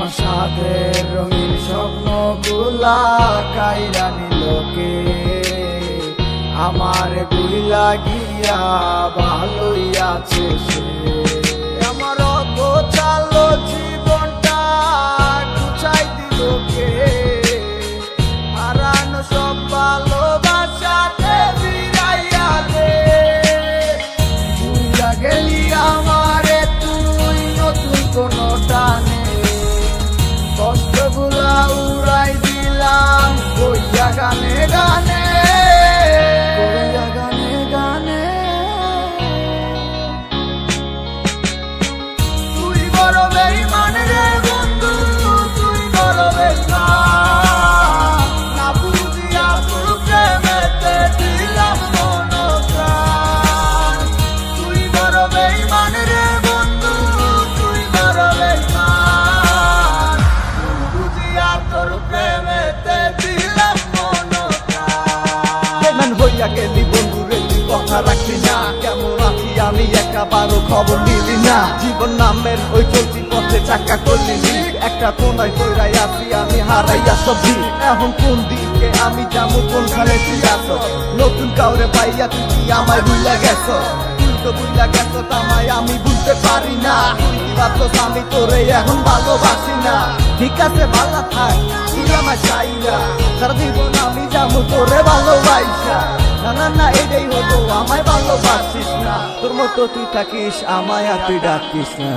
আমার সাথে রঙিন স্বপ্নগুলা কাইরা নিলোকে, আমার গুইলা গিয়া ভালোই আছে সে। আমার অত চালো জীবনটা গুছাই দিলোকে, হারানো সব ভালোবাসাতে ফিরাইয়া দে। ভুইলা গেলি আমারে তুই নতুন কোনো টানে, কষ্টগুলা উড়াই দিলাম কইয়া গানে গানে, কইয়া গানে গানে। তুই বড় বেঈমান রে বন্ধু, তুই বড় বেঈমান, না বুঝিয়া তোর প্রেমেতে দিলাম মন প্রাণ। তুই বড় বেঈমান রে বন্ধু, তুই বড় বেঈমান, বুঝিয়া তোর প্রেমেতে দিলাম মন প্রাণ। বেঈমান হইয়া গেলি বন্ধু রে, তুই কথা রাখলি না। কেমন আছি আমি একাবারও খবর নিলি না। জীবন নামের ওই চলতি পথে চাকা করলি লিক, একটা কোনায় কইরাই আছি আমি হারাইয়া সব দিক। এখন কোন দিকে আমি যাবো, কোনখানে তুই আছো? নতুন কাউরে পাইয়া তুই কি আমায় ভুইলা গেছো? তুই তো ভুইলা গেছো আমায়, আমি বুঝতে পারি না। তুই কি ভাবছস আমি তোরে এখন ভালোবাসি না? ঠিক আছে ভালো থাক, তুই আমায় চাই না। সারা জীবন আমি যাবো তোরে ভালোবাসা। না না না এটাই হতো, আমায় ভালোবাসিস না। তোর মতো তুই থাকিস আমায় আর তুই ডাকিস না।